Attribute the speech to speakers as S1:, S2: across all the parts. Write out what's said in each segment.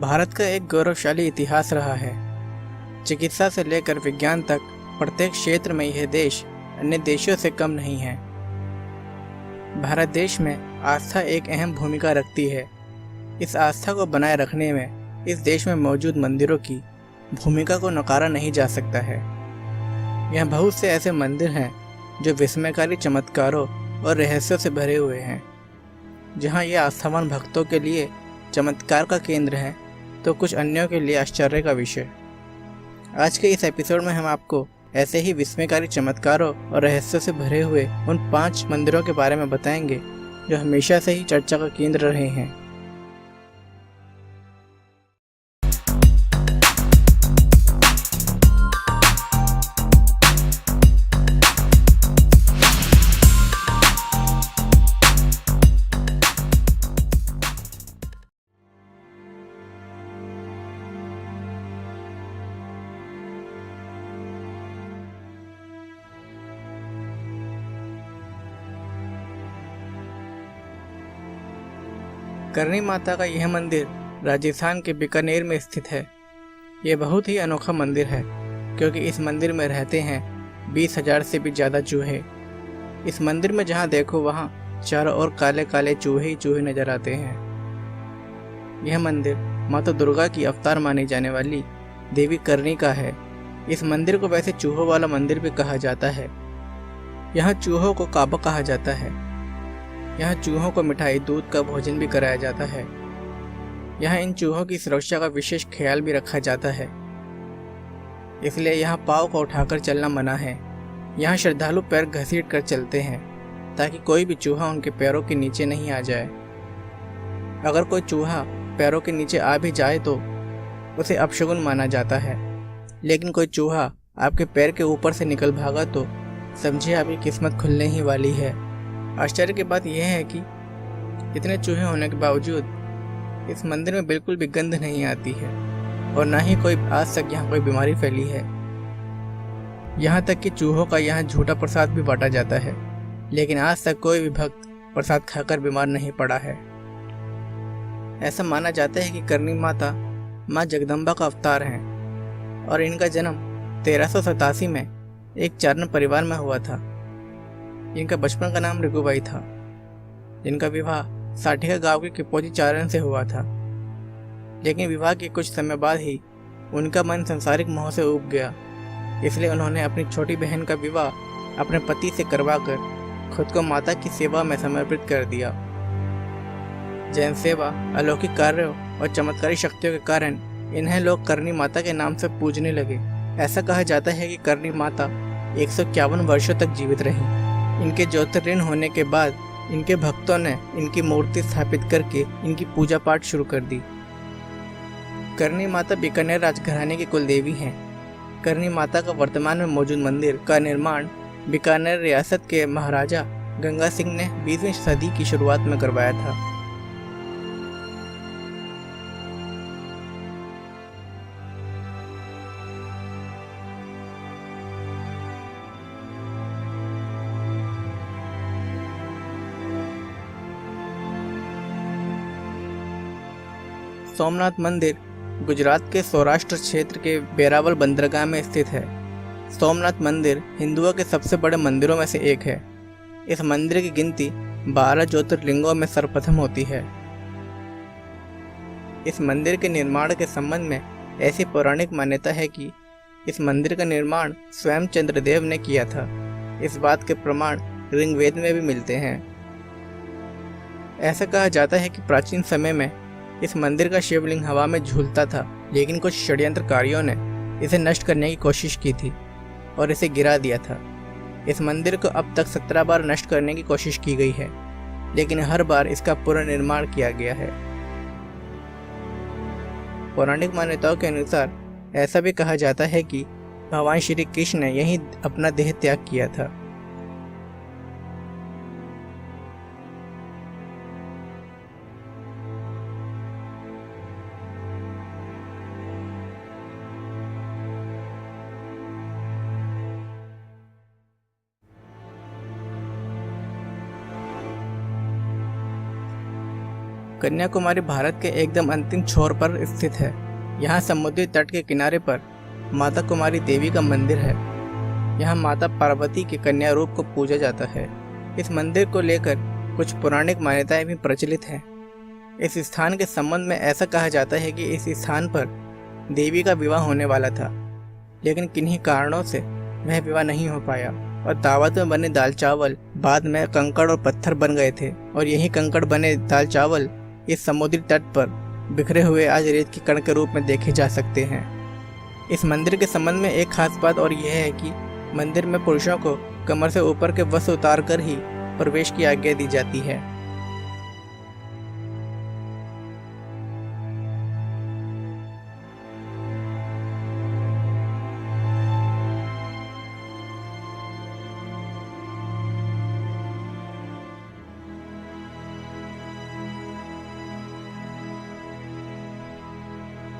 S1: भारत का एक गौरवशाली इतिहास रहा है। चिकित्सा से लेकर विज्ञान तक प्रत्येक क्षेत्र में यह देश अन्य देशों से कम नहीं है। भारत देश में आस्था एक अहम भूमिका रखती है। इस आस्था को बनाए रखने में इस देश में मौजूद मंदिरों की भूमिका को नकारा नहीं जा सकता है। यहाँ बहुत से ऐसे मंदिर हैं जो विस्मयकारी चमत्कारों और रहस्यों से भरे हुए हैं। जहाँ ये आस्थावान भक्तों के लिए चमत्कार का केंद्र है, तो कुछ अन्यों के लिए आश्चर्य का विषय। आज के इस एपिसोड में हम आपको ऐसे ही विस्मयकारी चमत्कारों और रहस्यों से भरे हुए उन 5 मंदिरों के बारे में बताएंगे जो हमेशा से ही चर्चा का केंद्र रहे हैं। करणी माता का यह मंदिर राजस्थान के बीकानेर में स्थित है। यह बहुत ही अनोखा मंदिर है क्योंकि इस मंदिर में रहते हैं 20,000 से भी ज़्यादा चूहे। इस मंदिर में जहाँ देखो वहाँ चारों ओर काले काले चूहे ही चूहे नजर आते हैं। यह मंदिर माता दुर्गा की अवतार मानी जाने वाली देवी करणी का है। इस मंदिर को वैसे चूहों वाला मंदिर भी कहा जाता है। यहाँ चूहों को काबा कहा जाता है। यहाँ चूहों को मिठाई दूध का भोजन भी कराया जाता है। यहाँ इन चूहों की सुरक्षा का विशेष ख्याल भी रखा जाता है, इसलिए यहाँ पाँव को उठाकर चलना मना है। यहाँ श्रद्धालु पैर घसीट कर चलते हैं ताकि कोई भी चूहा उनके पैरों के नीचे नहीं आ जाए। अगर कोई चूहा पैरों के नीचे आ भी जाए तो उसे अपशगुन माना जाता है, लेकिन कोई चूहा आपके पैर के ऊपर से निकल भागा तो समझिए आपकी किस्मत खुलने ही वाली है। आश्चर्य की बात यह है कि इतने चूहे होने के बावजूद इस मंदिर में बिल्कुल भी गंध नहीं आती है और ना ही कोई आज तक यहाँ कोई बीमारी फैली है। यहाँ तक कि चूहों का यहाँ झूठा प्रसाद भी बांटा जाता है, लेकिन आज तक कोई भी भक्त प्रसाद खाकर बीमार नहीं पड़ा है। ऐसा माना जाता है कि करणी माता माँ जगदम्बा का अवतार हैं और इनका जन्म 1387 में एक चारण परिवार में हुआ था। इनका बचपन का नाम रघुबाई था, जिनका विवाह साठिया गांव के किपोजी चारण से हुआ था। लेकिन विवाह के कुछ समय बाद ही उनका मन सांसारिक मोह से ऊब गया, इसलिए उन्होंने अपनी छोटी बहन का विवाह अपने पति से करवाकर खुद को माता की सेवा में समर्पित कर दिया। जैन सेवा, अलौकिक कार्यों और चमत्कारी शक्तियों के कारण इन्हें लोग करणी माता के नाम से पूजने लगे। ऐसा कहा जाता है कि करणी माता 151 वर्षों तक जीवित रही। इनके ज्योतिर्लिंग होने के बाद इनके भक्तों ने इनकी मूर्ति स्थापित करके इनकी पूजा पाठ शुरू कर दी। करणी माता बीकानेर राजघराने की कुलदेवी हैं। करणी माता का वर्तमान में मौजूद मंदिर का निर्माण बीकानेर रियासत के महाराजा गंगा सिंह ने 20वीं सदी की शुरुआत में करवाया था। सोमनाथ मंदिर गुजरात के सौराष्ट्र क्षेत्र के वेरावल बंदरगाह में स्थित है। सोमनाथ मंदिर हिंदुओं के सबसे बड़े मंदिरों में से एक है। इस मंदिर की गिनती 12 ज्योतिर्लिंगों में सर्वप्रथम होती है। इस मंदिर के निर्माण के संबंध में ऐसी पौराणिक मान्यता है कि इस मंदिर का निर्माण स्वयं चंद्रदेव ने किया था। इस बात के प्रमाण ऋग्वेद में भी मिलते हैं। ऐसा कहा जाता है कि प्राचीन समय में इस मंदिर का शिवलिंग हवा में झूलता था, लेकिन कुछ षड्यंत्रकारियों ने इसे नष्ट करने की कोशिश की थी और इसे गिरा दिया था। इस मंदिर को अब तक 17 बार नष्ट करने की कोशिश की गई है, लेकिन हर बार इसका पुनर्निर्माण किया गया है। पौराणिक मान्यताओं के अनुसार ऐसा भी कहा जाता है कि भगवान श्री कृष्ण ने यहीं अपना देह त्याग किया था। कन्याकुमारी भारत के एकदम अंतिम छोर पर स्थित है। यहाँ समुद्री तट के किनारे पर माता कुमारी देवी का मंदिर है। यहाँ माता पार्वती के कन्या रूप को पूजा जाता है। इस मंदिर को लेकर कुछ पौराणिक मान्यताएं भी प्रचलित हैं। इस स्थान के संबंध में ऐसा कहा जाता है कि इस स्थान पर देवी का विवाह होने वाला था, लेकिन किन्हीं कारणों से वह विवाह नहीं हो पाया और दावत में बने दाल चावल बाद में कंकड़ और पत्थर बन गए थे और यही कंकड़ बने दाल चावल इस समुद्री तट पर बिखरे हुए आज रेत के कण के रूप में देखे जा सकते हैं। इस मंदिर के संबंध में एक खास बात और यह है कि मंदिर में पुरुषों को कमर से ऊपर के वस्त्र उतार कर ही प्रवेश की आज्ञा दी जाती है।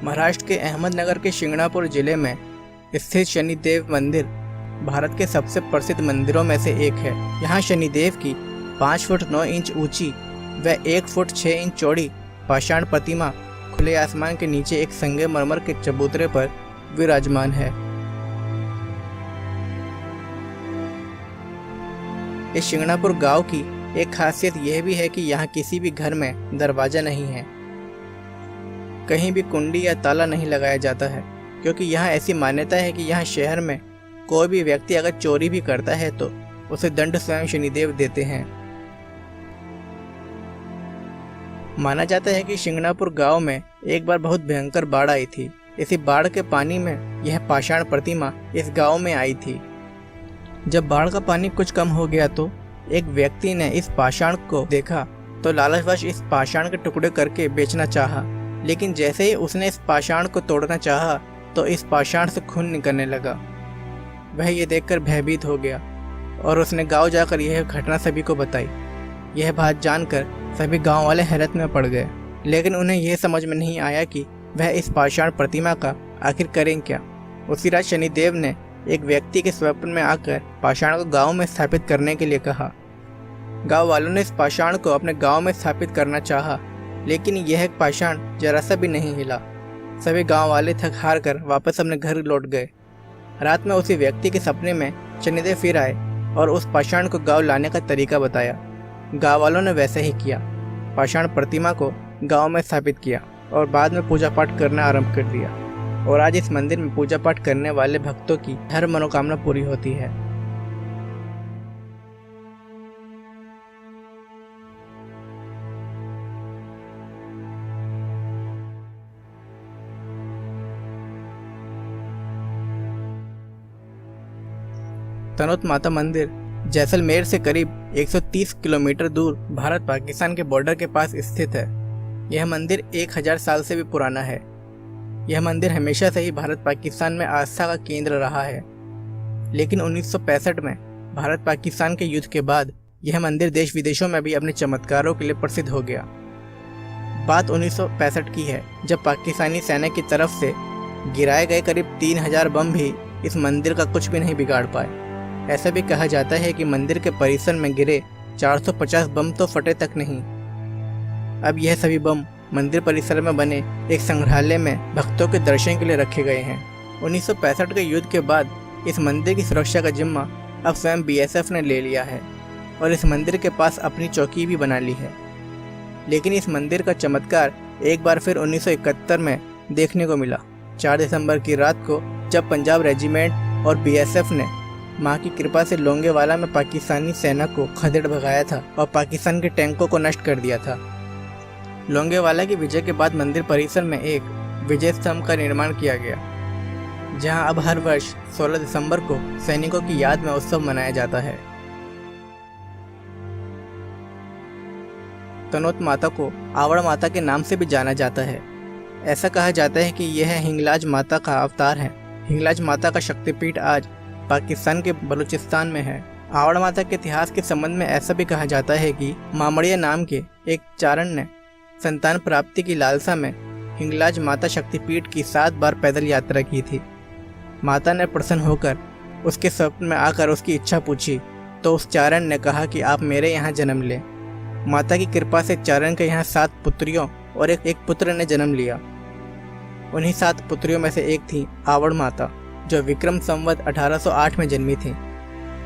S1: महाराष्ट्र के अहमदनगर के शिंगणापुर जिले में स्थित शनिदेव मंदिर भारत के सबसे प्रसिद्ध मंदिरों में से एक है। यहाँ शनिदेव की 5 फुट 9 इंच ऊंची व 1 फुट 6 इंच चौड़ी पाषाण प्रतिमा खुले आसमान के नीचे एक संगमरमर के चबूतरे पर विराजमान है। इस शिंगणापुर गांव की एक खासियत यह भी है कि यहाँ किसी भी घर में दरवाजा नहीं है, कहीं भी कुंडी या ताला नहीं लगाया जाता है, क्योंकि यहाँ ऐसी मान्यता है कि यहाँ शहर में कोई भी व्यक्ति अगर चोरी भी करता है तो उसे दंड स्वयं शनिदेव देते हैं। माना जाता है कि शिंगणापुर गांव में एक बार बहुत भयंकर बाढ़ आई थी। इसी बाढ़ के पानी में यह पाषाण प्रतिमा इस गांव में आई थी। जब बाढ़ का पानी कुछ कम हो गया तो एक व्यक्ति ने इस पाषाण को देखा तो लालचवश इस पाषाण के टुकड़े करके बेचना चाहा, लेकिन जैसे ही उसने इस पाषाण को तोड़ना चाहा तो इस पाषाण से खून निकलने लगा। वह ये देखकर भयभीत हो गया और उसने गांव जाकर यह घटना सभी को बताई। यह बात जानकर सभी गांव वाले हैरत में पड़ गए, लेकिन उन्हें यह समझ में नहीं आया कि वह इस पाषाण प्रतिमा का आखिर करें क्या। उसी रात शनिदेव ने एक व्यक्ति के स्वप्न में आकर पाषाण को गाँव में स्थापित करने के लिए कहा। गाँव वालों ने इस पाषाण को अपने गाँव में स्थापित करना चाहा, लेकिन यह पाषाण जरा सा भी नहीं हिला। सभी गांव वाले थक हार कर वापस अपने घर लौट गए। रात में उसी व्यक्ति के सपने में शनिदेव फिर आए और उस पाषाण को गांव लाने का तरीका बताया। गांव वालों ने वैसे ही किया, पाषाण प्रतिमा को गांव में स्थापित किया और बाद में पूजा पाठ करना आरंभ कर दिया। और आज इस मंदिर में पूजा पाठ करने वाले भक्तों की हर मनोकामना पूरी होती है। तनोत माता मंदिर जैसलमेर से करीब 130 किलोमीटर दूर भारत पाकिस्तान के बॉर्डर के पास स्थित है। यह मंदिर 1000 साल से भी पुराना है। यह मंदिर हमेशा से ही भारत पाकिस्तान में आस्था का केंद्र रहा है, लेकिन 1965 में भारत पाकिस्तान के युद्ध के बाद यह मंदिर देश विदेशों में भी अपने चमत्कारों के लिए प्रसिद्ध हो गया। बात 1965 की है, जब पाकिस्तानी सेना की तरफ से गिराए गए करीब 3000 बम भी इस मंदिर का कुछ भी नहीं बिगाड़ पाए। ऐसा भी कहा जाता है कि मंदिर के परिसर में गिरे 450 बम तो फटे तक नहीं। अब यह सभी बम मंदिर परिसर में बने एक संग्रहालय में भक्तों के दर्शन के लिए रखे गए हैं। 1965 के युद्ध के बाद इस मंदिर की सुरक्षा का जिम्मा अब स्वयं BSF ने ले लिया है और इस मंदिर के पास अपनी चौकी भी बना ली है। लेकिन इस मंदिर का चमत्कार एक बार फिर 1971 में देखने को मिला। 4 दिसंबर की रात को जब पंजाब रेजिमेंट और BSF ने मां की कृपा से लोंगेवाला में पाकिस्तानी सेना को खदेड़ भगाया था और पाकिस्तान के टैंकों को नष्ट कर दिया था। लोंगेवाला की विजय के बाद मंदिर परिसर में एक विजय स्तंभ का निर्माण किया गया, जहां अब हर वर्ष 16 दिसंबर को सैनिकों की याद में उत्सव मनाया जाता है। तनोत माता को आवड़ माता के नाम से भी जाना जाता है। ऐसा कहा जाता है कि यह हिंगलाज माता का अवतार है। हिंगलाज माता का शक्तिपीठ आज पाकिस्तान के बलूचिस्तान में है। आवड़ माता के इतिहास के संबंध में ऐसा भी कहा जाता है कि मामड़िया नाम के एक चारण ने संतान प्राप्ति की लालसा में हिंगलाज माता शक्तिपीठ की 7 बार पैदल यात्रा की थी। माता ने प्रसन्न होकर उसके स्वप्न में आकर उसकी इच्छा पूछी तो उस चारण ने कहा कि आप मेरे यहाँ जन्म लें। माता की कृपा से चारण के यहाँ 7 पुत्रियों और एक पुत्र ने जन्म लिया। उन्हीं 7 पुत्रियों में से एक थी आवड़ माता, जो विक्रम संवत 1808 में जन्मी थी।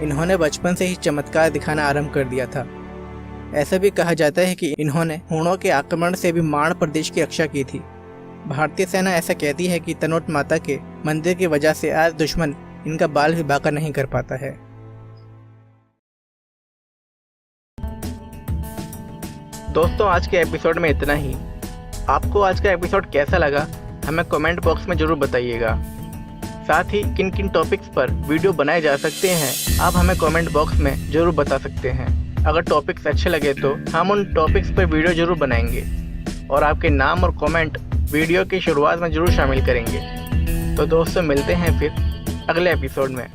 S1: इन्होंने बचपन से ही चमत्कार दिखाना आरंभ कर दिया था। ऐसा भी कहा जाता है कि इन्होंने हूणों के आक्रमण से भी माण प्रदेश की रक्षा की थी। भारतीय सेना ऐसा कहती है कि तनोट माता के मंदिर की वजह से आज दुश्मन इनका बाल भी बांका नहीं कर पाता है। दोस्तों, आज के एपिसोड में इतना ही। आपको आज का एपिसोड कैसा लगा हमें कमेंट बॉक्स में जरूर बताइएगा। साथ ही किन किन टॉपिक्स पर वीडियो बनाए जा सकते हैं आप हमें कमेंट बॉक्स में जरूर बता सकते हैं। अगर टॉपिक्स अच्छे लगे तो हम उन टॉपिक्स पर वीडियो जरूर बनाएंगे और आपके नाम और कमेंट वीडियो की शुरुआत में जरूर शामिल करेंगे। तो दोस्तों, मिलते हैं फिर अगले एपिसोड में।